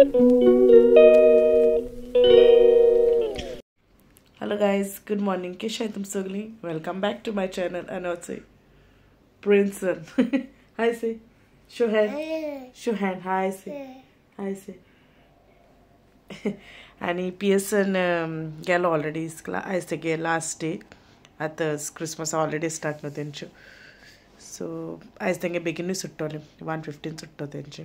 Hello guys, good morning. Kesha tum sogli. Welcome back to my channel. And what's it? Princeton. Hi say. Show hand. Show hand. Hi say. Hi say. आणि PSN गेलो already आयज तेगे last day आतां Christmas holiday start न्हू तेंच्यो so आयज तेंगे बेगीनूय सुट्टोले 1:15 सुट्टो तेंचे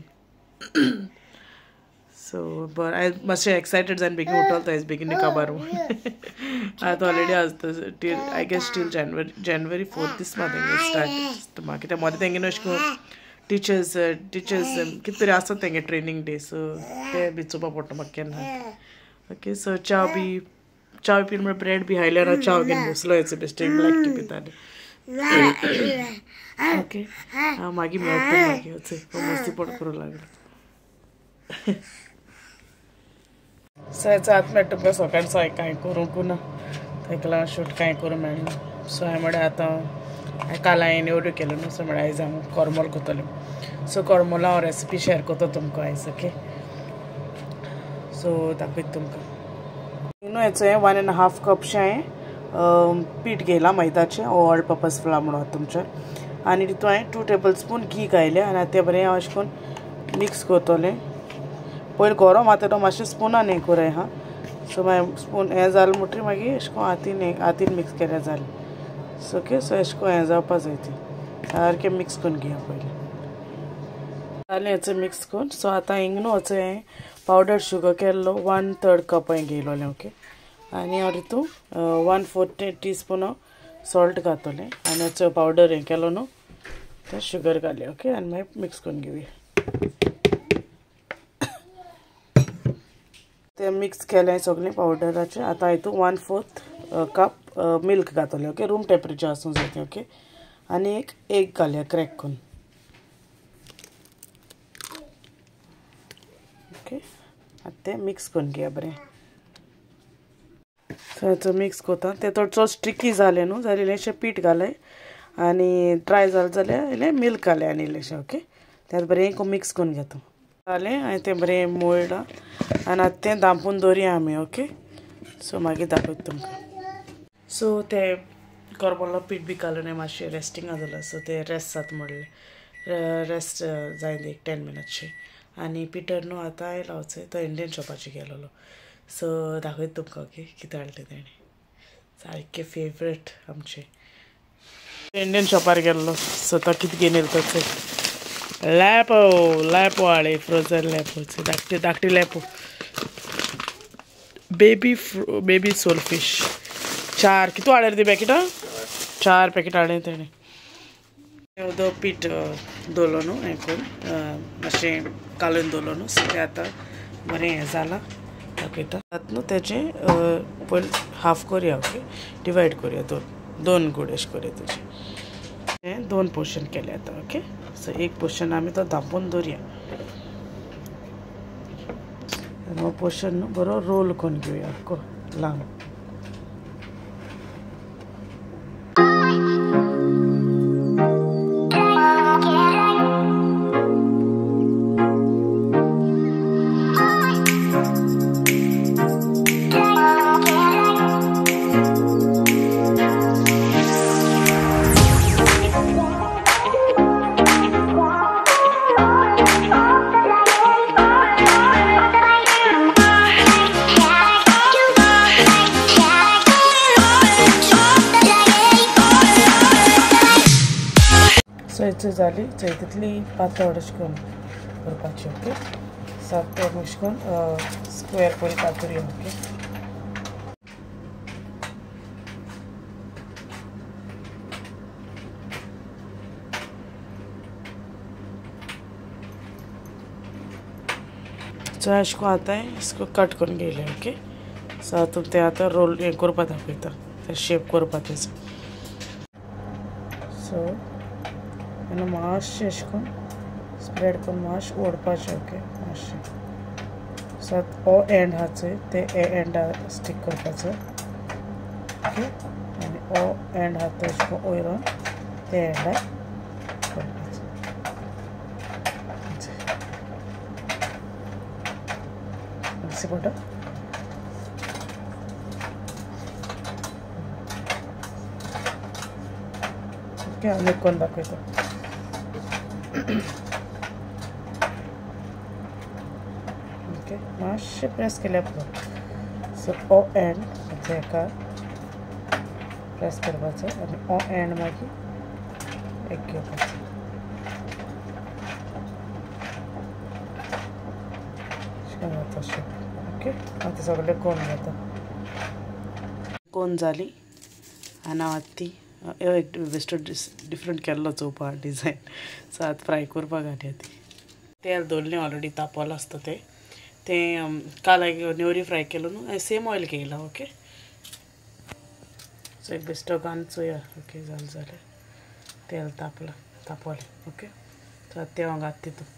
so बरें आयज मातशें एक्सायटेड जावन बेगीन उठोल आयज बेगीन काबार आतां ऑलरेडी आसता till I guess till January 4th दीस मा तेंगे स्टार्ट म्हाका कित्याक मोदें तेंगे अशें करून टीचर्स कितें तरी आसता तेंगे ट्रेनींग डे सो ते बी चोवपा पडटा म्हाका केन्ना ओके सो चाव पीन म्हळ्यार ब्रेड बी हायल्यार चाव घेवन बसलो हेचो बेश्टें ब्लॅक टी पिताले ओके हांव मागीर मेळटा मागीर मस्ती पड करूं लागलो सो हेचो आतां मेळटा पळय सकाळचो हांवें कांय करूंक ना ताका लागून शूट कांय करूं मेळना सो हांवें म्हळ्यार आतां काल हांवें ऑर्डर केलो न्हू सो म्हळ्यार आयज हांव कोरमोल करतलें सो कोरमोला हांव रेसिपी शेअर करता तुमकां आयज ओके सो दाखयता तुमकां न्हू हेचो 1.5 कपशें हांवें पीठ घेयलां मैदाचें ऑल पर्पज फ्लावर म्हणून तुमचें आनी तितून हांवें 2 टेबलस्पून घी घायलें आनी तें बरें हांव अशें करून मिक्स करतलें पयलीं गरम आतां तो मातशें स्पुनान हें कोराय हा सो मागीर स्पून हें जालें म्हणटरी मागीर अशें करून हातीन मिक्स केल्यार जालें सो ओके सो अशें करून हें जावपा जाय ती सारकें मिक्स करून घेया पयलीं जालें हेचो मिक्स करून सो आतां हिंग न्हू हेचो हें पावडर शुगर केल्लो 1/3 कप हांवें घेयलोलें ओके आनी हांव तितून 1/4 टीस्पून सॉल्ट घातलें आनी हेचो पावडर हें केलो न्हू तो शुगर घालें ओके आनी मागीर मिक्स करून घेवया ते मिक्स केलें सगळें पावडराचें आतां हितून 1/4 कप मिल्क घातलें ओके रूम टेम्परेचर आसूं जाय तें ओके आनी एक एग घालया क्रॅक करून ओके आतां तें मिक्स करून घेया बरें सो हेचो मिक्स करता तें चडसो स्ट्रिकी जालें न्हू जाल्यार इल्लेशें पीठ घालें आनी ड्राय जालें जाल्यार इल्लें मिल्क घालें आनी इल्लेशें ओके तें बरें मिक्स करून घेता जालें आनी तें बरें मोळ्ळां आनी आतां तें धांपून दवरया आमी ओके सो मागीर दाखयता तुमकां सो तें कोरमोला पीठ बी घालून हांवें मातशें रेस्टिंगा दवरलां सो तें रेस्ट जाता म्हणलें रेस्ट जायन एक 10 मिनट्सचें आनी पिटर न्हू आतां आयला वचय तो इंडियन शॉपाचेर गेलोलो सो दाखयता तुमकां ओके कितें हाडलें तेणें सारकें फेवरेट आमचें इंडियन शॉपार गेल्लो सो तो कितें घेवन येयलो तो लॅपो हाडे फ्रोझन लॅपो धाकटी लॅपो बेबी सोलफिश 4 कितू हाडले ती पॅकेटां 4 पॅकेट हाडलें तेणें उदक पीठ दवरलो न्हू हें करून मातशें कालून दवरलो न्हू सो तें आतां बरें हें जालां दाखयता आतां न्हू तेजें पयलीं हाफ करया ओके डिवायड करया दोन गुड अशें करया तेजें हें 2 पोर्शन केलें आतां ओके सो एक पोर्शन आमी तो धांपून दवरया हो पोर्शन न्हू बरो रोल करून घेवया लांब सो जाली चोय तितली पातळ अशें करून करपाची ओके सारकें अशें करून स्क्वेअर पयलीं कातरुया ओके सो अशें करून आतां इसको कट करून घेयलें ओके सो आतां तें आतां रोल हें करपा दाखयता तें शेप करपा तेजो सो आनी मातशें अशें करून स्प्रेड करून मातशें ओडपाचें ओके मातशें सो हो एंड आहा चोय ते एंडा स्टीक करपाचो ओके आनी हो एंड आहा तो अशें करून वयरून ते एंडा करपाचो मिक्सी बोट ओके आनी कोण दाखवतो ओके मातशे प्रेस केल्या पुरो सो ओ एंड हेका प्रेस करपाचो आनी ओ एंड मागीर एक घेवपाचो ओके आता सगळे कोण जाता कोण जाली आनी हांव आतां ती एक बेश्टो डिफरंट केल्लो चोवपा डिजायन सो आतां फ्राय करपाक घातली ती तेल दवरलें ऑलरेडी तापोलें आसता तें काल नेवरी फ्राय केलो न्हू सेम ऑयल घेयला ओके सो एक बेश्टो घालून चोया ओके जालें तेल तापोलें ओके सो आतां तें हांव घात तितून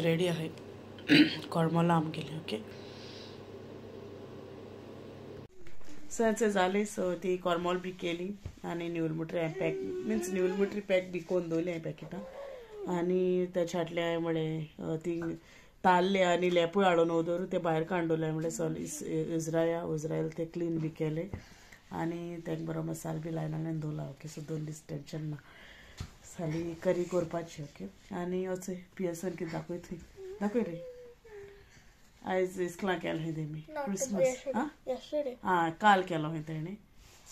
रेडी आहे कोरमोला आम केली ओके सो हेचे जाले सो ती कोरमोल बी केली आनी निवलमुटरी हांवें पॅक मिन्स निवलमुटरी पॅक बी कोन्न दवरली हांवें पॅकेटां आनी तेचे हाटले हांवें म्हळें ती ताल्ले आनी लेपूय हाडून दवरून ते भायर काडून दवरले म्हळें सॉल इज्रायल ते क्लीन बी केले आनी तेका बरो मसालो बी लायन हाडून दवरला ओके सो 2 दीस टेंशन ना साली करी करपाची ओके आनी वचय पियर्सन कितें दाखय रे आयज इस्कलां केलो खंय तेमी क्रिसमस आं काल केलो खंय तेणें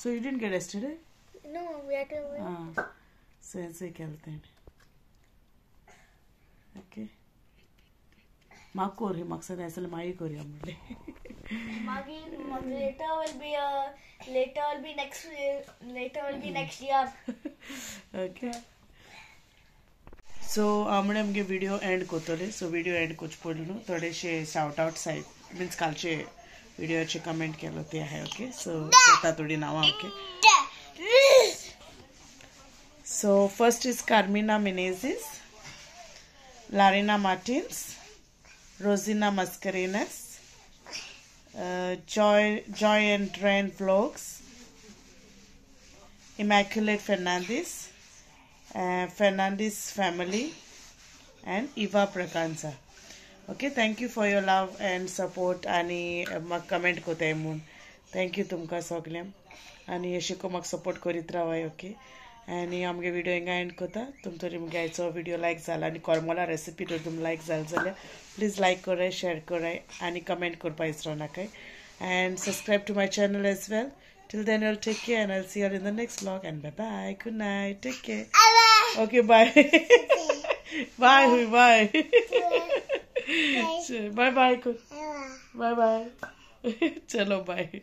so you didn't get yesterday आं सो हेचोय केलो तेणें ओके म्हाका कोर म्हाका सदां हें जाल्यार मागीर करया म्हणलें later will be next year okay so आमणे आमगे व्हिडिओ एंड कोतले सो व्हिडिओ एंड कोच पडलो न्हू थोडेशे शाउट आउट सायड मिन्स कालचे व्हिडिओचे कमेंट केलो ते आहे ओके सो आता थोडी नावां okay so first is Carmina Menezes Larina Martins Rozina Mascarenhas Joy and Trent Vlogs, Immaculate Fernandez, Fernandez family, and Eva Prakansa. Okay, thank you for your love and support आणि म्हाका कमेंट कोताय म्हूण थँक यू तुमकां सगल्यांक आनी अशें म्हाका सपोर्ट करीत रावाय ओके आनी आमगे व्हिडिओ हिंगा एंड कोता तुमचो मुगे आयचो व्हिडिओ लायक जाला आनी कोरमोला रेसिपी तर तुमकां लायक जालें जाल्यार प्लीज लायक कराय शेअर कराय आनी कमेंट करपा विसरू नाकाय and subscribe to my channel as well. Till then, I'll take care and I'll see you all in the next vlog. And bye bye. Good night. Take care. Okay, bye. Bye. Bye. Bye bye. Bye bye. Chalo bye.